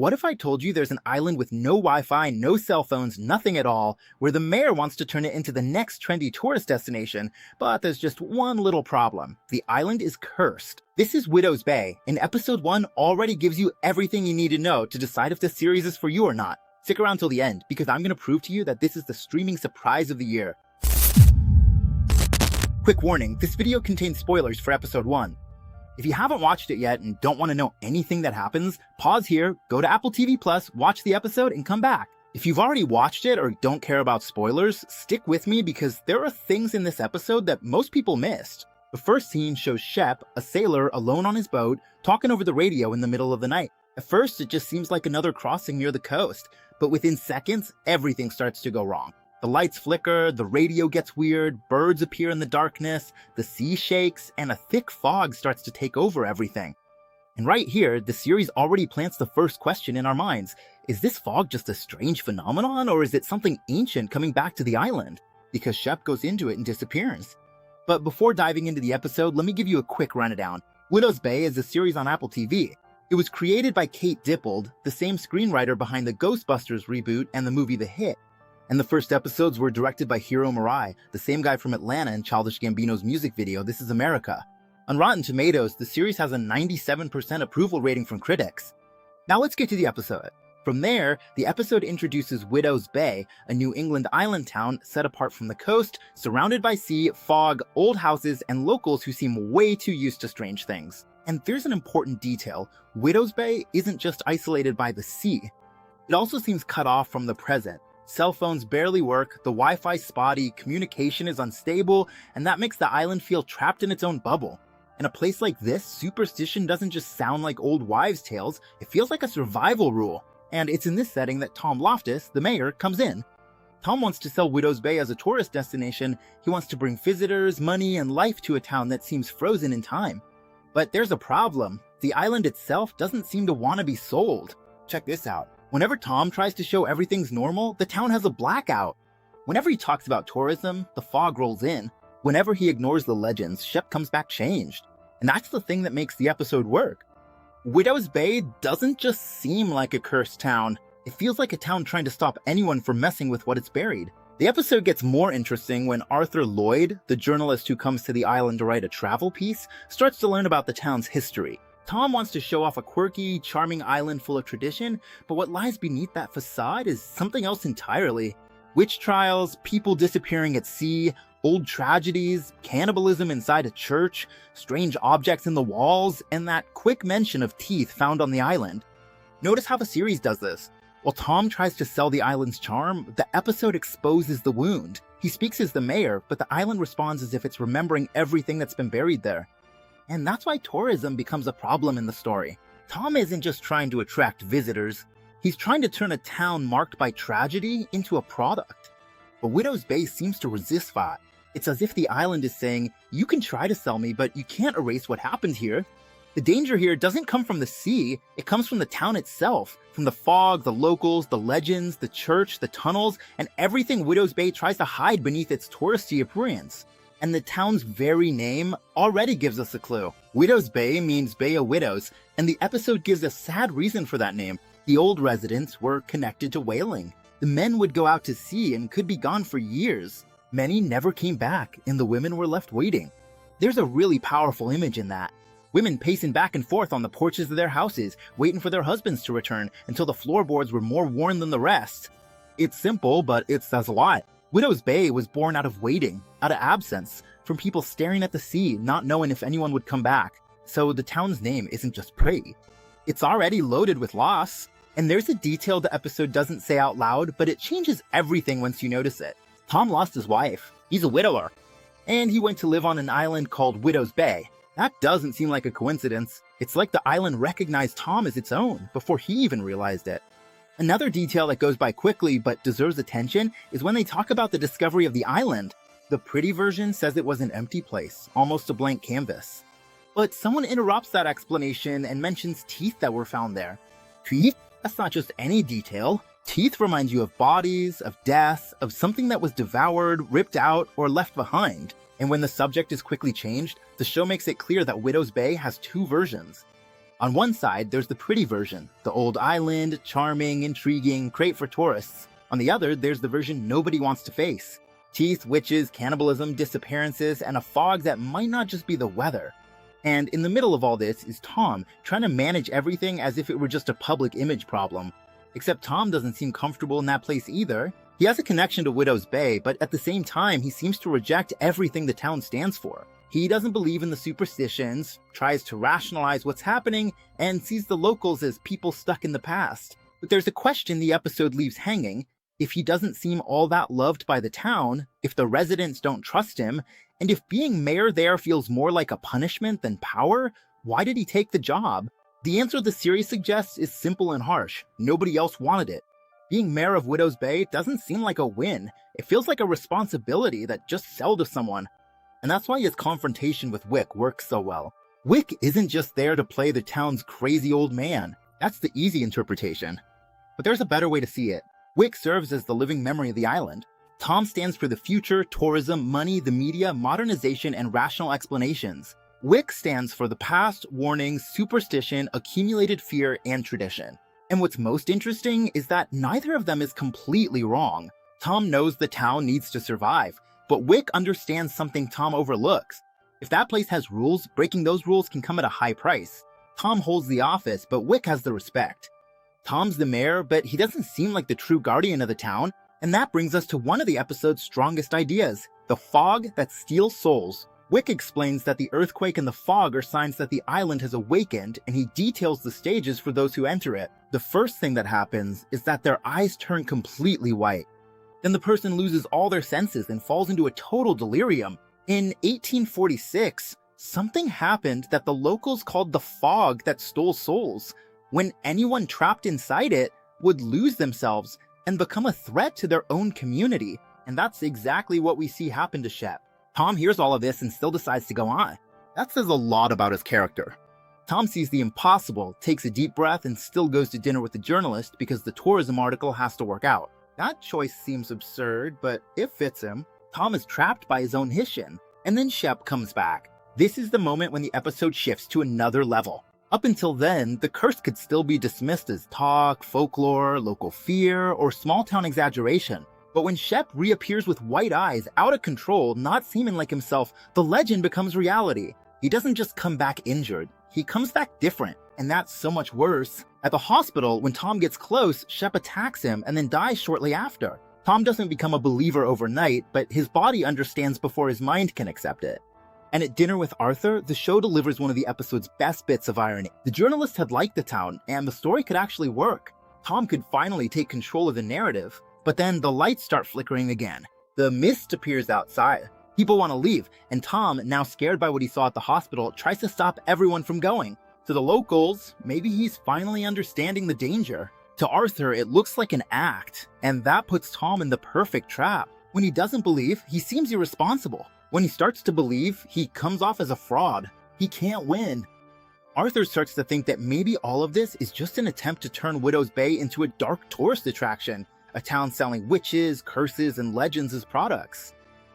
What if I told you there's an island with no Wi-Fi, no cell phones, nothing at all, where the mayor wants to turn it into the next trendy tourist destination, but there's just one little problem. The island is cursed. This is Widow's Bay, and episode 1 already gives you everything you need to know to decide if this series is for you or not. Stick around till the end, because I'm going to prove to you that this is the streaming surprise of the year. Quick warning, this video contains spoilers for episode 1. If you haven't watched it yet and don't want to know anything that happens, pause here, go to Apple TV Plus, watch the episode, and come back. If you've already watched it or don't care about spoilers, stick with me because there are things in this episode that most people missed. The first scene shows Shep, a sailor alone on his boat, talking over the radio in the middle of the night. At first, it just seems like another crossing near the coast, but within seconds, everything starts to go wrong. The lights flicker, the radio gets weird, birds appear in the darkness, the sea shakes, and a thick fog starts to take over everything. And right here, the series already plants the first question in our minds. Is this fog just a strange phenomenon, or is it something ancient coming back to the island? Because Shep goes into it and disappears. But before diving into the episode, let me give you a quick rundown. Widow's Bay is a series on Apple TV. It was created by Kate Dippold, the same screenwriter behind the Ghostbusters reboot and the movie The Hit. And the first episodes were directed by Hiro Murai, the same guy from Atlanta and Childish Gambino's music video, This Is America. On Rotten Tomatoes, the series has a 97% approval rating from critics. Now let's get to the episode. From there, the episode introduces Widow's Bay, a New England island town set apart from the coast, surrounded by sea, fog, old houses, and locals who seem way too used to strange things. And there's an important detail. Widow's Bay isn't just isolated by the sea. It also seems cut off from the present. Cell phones barely work, the Wi-Fi's spotty, communication is unstable, and that makes the island feel trapped in its own bubble. In a place like this, superstition doesn't just sound like old wives' tales, it feels like a survival rule. And it's in this setting that Tom Loftus, the mayor, comes in. Tom wants to sell Widow's Bay as a tourist destination. He wants to bring visitors, money, and life to a town that seems frozen in time. But there's a problem. The island itself doesn't seem to want to be sold. Check this out. Whenever Tom tries to show everything's normal, the town has a blackout. Whenever he talks about tourism, the fog rolls in. Whenever he ignores the legends, Shep comes back changed. And that's the thing that makes the episode work. Widow's Bay doesn't just seem like a cursed town. It feels like a town trying to stop anyone from messing with what it's buried. The episode gets more interesting when Arthur Lloyd, the journalist who comes to the island to write a travel piece, starts to learn about the town's history. Tom wants to show off a quirky, charming island full of tradition, but what lies beneath that facade is something else entirely. Witch trials, people disappearing at sea, old tragedies, cannibalism inside a church, strange objects in the walls, and that quick mention of teeth found on the island. Notice how the series does this. While Tom tries to sell the island's charm, the episode exposes the wound. He speaks as the mayor, but the island responds as if it's remembering everything that's been buried there. And that's why tourism becomes a problem in the story. Tom isn't just trying to attract visitors, he's trying to turn a town marked by tragedy into a product. But Widow's Bay seems to resist that. It's as if the island is saying, you can try to sell me, but you can't erase what happened here. The danger here doesn't come from the sea, it comes from the town itself, from the fog, the locals, the legends, the church, the tunnels, and everything Widow's Bay tries to hide beneath its touristy appearance. And the town's very name already gives us a clue. Widow's Bay means Bay of Widows, and the episode gives a sad reason for that name. The old residents were connected to whaling. The men would go out to sea and could be gone for years. Many never came back, and the women were left waiting. There's a really powerful image in that. Women pacing back and forth on the porches of their houses, waiting for their husbands to return until the floorboards were more worn than the rest. It's simple, but it says a lot. Widow's Bay was born out of waiting, out of absence, from people staring at the sea, not knowing if anyone would come back. So the town's name isn't just pretty. It's already loaded with loss. And there's a detail the episode doesn't say out loud, but it changes everything once you notice it. Tom lost his wife. He's a widower. And he went to live on an island called Widow's Bay. That doesn't seem like a coincidence. It's like the island recognized Tom as its own before he even realized it. Another detail that goes by quickly but deserves attention is when they talk about the discovery of the island. The pretty version says it was an empty place, almost a blank canvas. But someone interrupts that explanation and mentions teeth that were found there. Teeth? That's not just any detail. Teeth remind you of bodies, of death, of something that was devoured, ripped out, or left behind. And when the subject is quickly changed, the show makes it clear that Widow's Bay has two versions. On one side, there's the pretty version, the old island, charming, intriguing, great for tourists. On the other, there's the version nobody wants to face. Teeth, witches, cannibalism, disappearances, and a fog that might not just be the weather. And in the middle of all this is Tom, trying to manage everything as if it were just a public image problem. Except Tom doesn't seem comfortable in that place either. He has a connection to Widow's Bay, but at the same time, he seems to reject everything the town stands for. He doesn't believe in the superstitions, tries to rationalize what's happening, and sees the locals as people stuck in the past. But there's a question the episode leaves hanging. If he doesn't seem all that loved by the town, if the residents don't trust him, and if being mayor there feels more like a punishment than power, why did he take the job? The answer the series suggests is simple and harsh. Nobody else wanted it. Being mayor of Widow's Bay doesn't seem like a win. It feels like a responsibility that just fell to someone. And that's why his confrontation with Wick works so well. Wick isn't just there to play the town's crazy old man. That's the easy interpretation. But there's a better way to see it. Wick serves as the living memory of the island. Tom stands for the future, tourism, money, the media, modernization, and rational explanations. Wick stands for the past, warnings, superstition, accumulated fear, and tradition. And what's most interesting is that neither of them is completely wrong. Tom knows the town needs to survive, but Wick understands something Tom overlooks. If that place has rules, breaking those rules can come at a high price. Tom holds the office, but Wick has the respect. Tom's the mayor, but he doesn't seem like the true guardian of the town, and that brings us to one of the episode's strongest ideas, the fog that steals souls. Wick explains that the earthquake and the fog are signs that the island has awakened, and he details the stages for those who enter it. The first thing that happens is that their eyes turn completely white. Then the person loses all their senses and falls into a total delirium. In 1846, something happened that the locals called the fog that stole souls, when anyone trapped inside it would lose themselves and become a threat to their own community. And that's exactly what we see happen to Shep. Tom hears all of this and still decides to go on. That says a lot about his character. Tom sees the impossible, takes a deep breath, and still goes to dinner with the journalist because the tourism article has to work out. That choice seems absurd, but it fits him. Tom is trapped by his own Hishin, and then Shep comes back. This is the moment when the episode shifts to another level. Up until then, the curse could still be dismissed as talk, folklore, local fear, or small-town exaggeration. But when Shep reappears with white eyes, out of control, not seeming like himself, the legend becomes reality. He doesn't just come back injured, he comes back different, and that's so much worse. At the hospital, when Tom gets close, Shep attacks him and then dies shortly after. Tom doesn't become a believer overnight, but his body understands before his mind can accept it. And at dinner with Arthur, the show delivers one of the episode's best bits of irony. The journalist had liked the town, and the story could actually work. Tom could finally take control of the narrative, but then the lights start flickering again. The mist appears outside. People want to leave, and Tom, now scared by what he saw at the hospital, tries to stop everyone from going. To the locals, maybe he's finally understanding the danger. To Arthur, it looks like an act, and that puts Tom in the perfect trap. When he doesn't believe, he seems irresponsible. When he starts to believe, he comes off as a fraud. He can't win. Arthur starts to think that maybe all of this is just an attempt to turn Widow's Bay into a dark tourist attraction, a town selling witches, curses, and legends as products.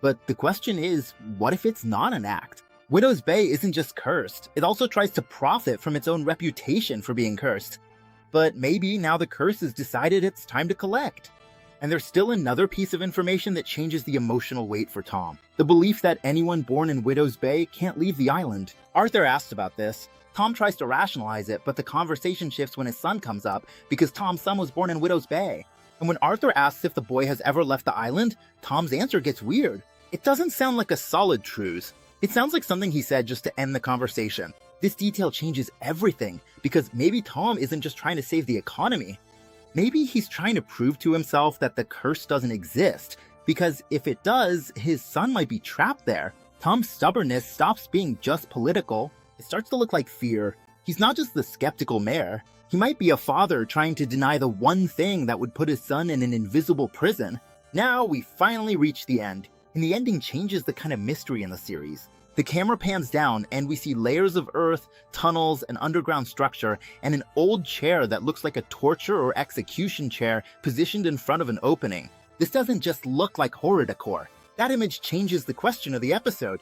But the question is, what if it's not an act? Widow's Bay isn't just cursed, it also tries to profit from its own reputation for being cursed. But maybe now the curse has decided it's time to collect. And there's still another piece of information that changes the emotional weight for Tom. The belief that anyone born in Widow's Bay can't leave the island. Arthur asks about this. Tom tries to rationalize it, but the conversation shifts when his son comes up because Tom's son was born in Widow's Bay. And when Arthur asks if the boy has ever left the island, Tom's answer gets weird. It doesn't sound like a solid truce. It sounds like something he said just to end the conversation. This detail changes everything, because maybe Tom isn't just trying to save the economy. Maybe he's trying to prove to himself that the curse doesn't exist, because if it does, his son might be trapped there. Tom's stubbornness stops being just political. It starts to look like fear. He's not just the skeptical mayor. He might be a father trying to deny the one thing that would put his son in an invisible prison. Now we finally reach the end, and the ending changes the kind of mystery in the series. The camera pans down and we see layers of earth, tunnels, an underground structure, and an old chair that looks like a torture or execution chair positioned in front of an opening. This doesn't just look like horror decor. That image changes the question of the episode.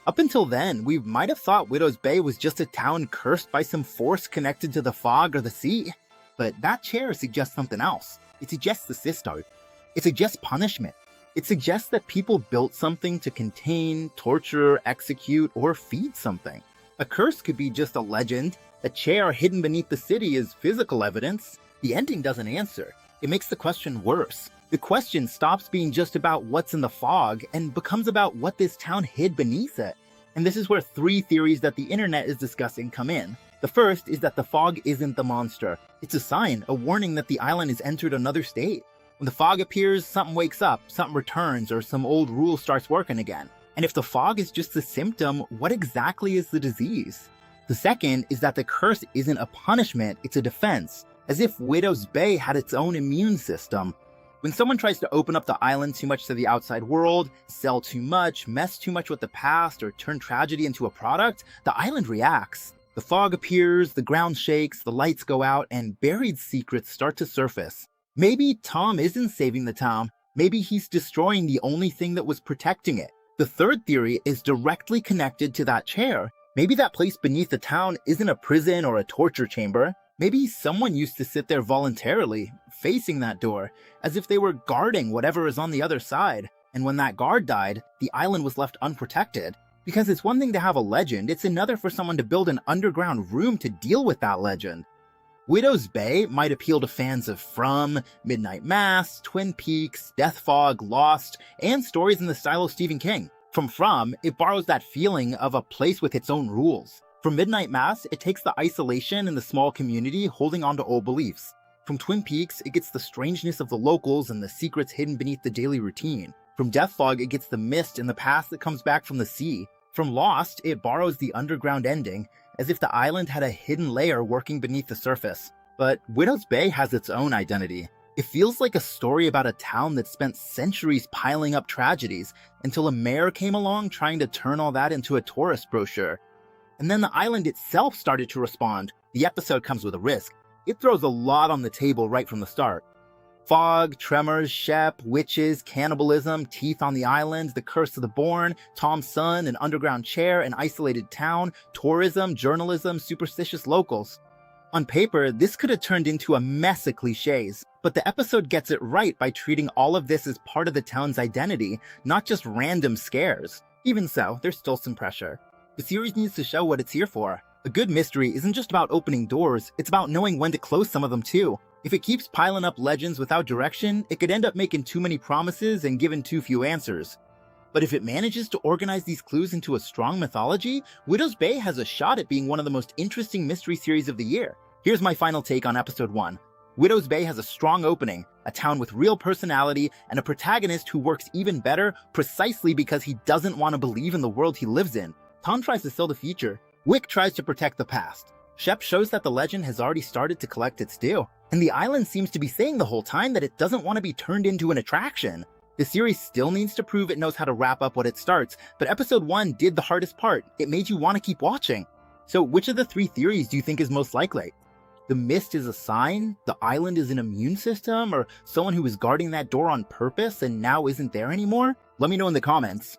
Up until then, we might have thought Widow's Bay was just a town cursed by some force connected to the fog or the sea. But that chair suggests something else. It suggests the Sisto. It suggests punishment. It suggests that people built something to contain, torture, execute, or feed something. A curse could be just a legend. A chair hidden beneath the city is physical evidence. The ending doesn't answer. It makes the question worse. The question stops being just about what's in the fog and becomes about what this town hid beneath it. And this is where 3 theories that the internet is discussing come in. The first is that the fog isn't the monster. It's a sign, a warning that the island has entered another state. When the fog appears, something wakes up, something returns, or some old rule starts working again. And if the fog is just a symptom, what exactly is the disease? The second is that the curse isn't a punishment, it's a defense, as if Widow's Bay had its own immune system. When someone tries to open up the island too much to the outside world, sell too much, mess too much with the past, or turn tragedy into a product, the island reacts. The fog appears, the ground shakes, the lights go out, and buried secrets start to surface. Maybe Tom isn't saving the town. Maybe he's destroying the only thing that was protecting it. The third theory is directly connected to that chair. Maybe that place beneath the town isn't a prison or a torture chamber. Maybe someone used to sit there voluntarily, facing that door, as if they were guarding whatever is on the other side. And when that guard died, the island was left unprotected. Because it's one thing to have a legend, it's another for someone to build an underground room to deal with that legend. Widow's Bay might appeal to fans of From, Midnight Mass, Twin Peaks, Death Fog, Lost, and stories in the style of Stephen King. From, it borrows that feeling of a place with its own rules. From Midnight Mass, it takes the isolation and the small community holding on to old beliefs. From Twin Peaks, it gets the strangeness of the locals and the secrets hidden beneath the daily routine. From Death Fog, it gets the mist and the past that comes back from the sea. From Lost, it borrows the underground ending, as if the island had a hidden layer working beneath the surface. But Widow's Bay has its own identity. It feels like a story about a town that spent centuries piling up tragedies until a mayor came along trying to turn all that into a tourist brochure. And then the island itself started to respond. The episode comes with a risk. It throws a lot on the table right from the start. Fog, tremors, Shep, witches, cannibalism, teeth on the island, the curse of the born, Tom's son, an underground chair, an isolated town, tourism, journalism, superstitious locals. On paper, this could have turned into a mess of cliches, but the episode gets it right by treating all of this as part of the town's identity, not just random scares. Even so, there's still some pressure. The series needs to show what it's here for. A good mystery isn't just about opening doors, it's about knowing when to close some of them too. If it keeps piling up legends without direction, it could end up making too many promises and giving too few answers. But if it manages to organize these clues into a strong mythology, Widow's Bay has a shot at being one of the most interesting mystery series of the year. Here's my final take on episode 1. Widow's Bay has a strong opening, a town with real personality, and a protagonist who works even better precisely because he doesn't want to believe in the world he lives in. Tom tries to sell the future. Wick tries to protect the past. Shep shows that the legend has already started to collect its due. And the island seems to be saying the whole time that it doesn't want to be turned into an attraction. The series still needs to prove it knows how to wrap up what it starts, but episode 1 did the hardest part. It made you want to keep watching. So which of the 3 theories do you think is most likely? The mist is a sign, the island is an immune system, or someone who was guarding that door on purpose and now isn't there anymore? Let me know in the comments.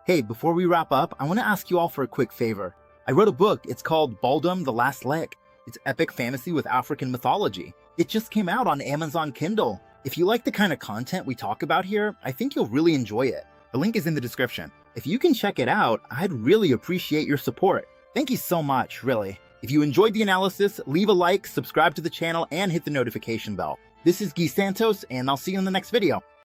Hey, before we wrap up, I want to ask you all for a quick favor. I wrote a book, it's called Baldum the Last Leg. It's epic fantasy with African mythology. It just came out on Amazon Kindle. If you like the kind of content we talk about here, I think you'll really enjoy it. The link is in the description. If you can check it out, I'd really appreciate your support. Thank you so much, really. If you enjoyed the analysis, leave a like, subscribe to the channel, and hit the notification bell. This is Guy Santos, and I'll see you in the next video.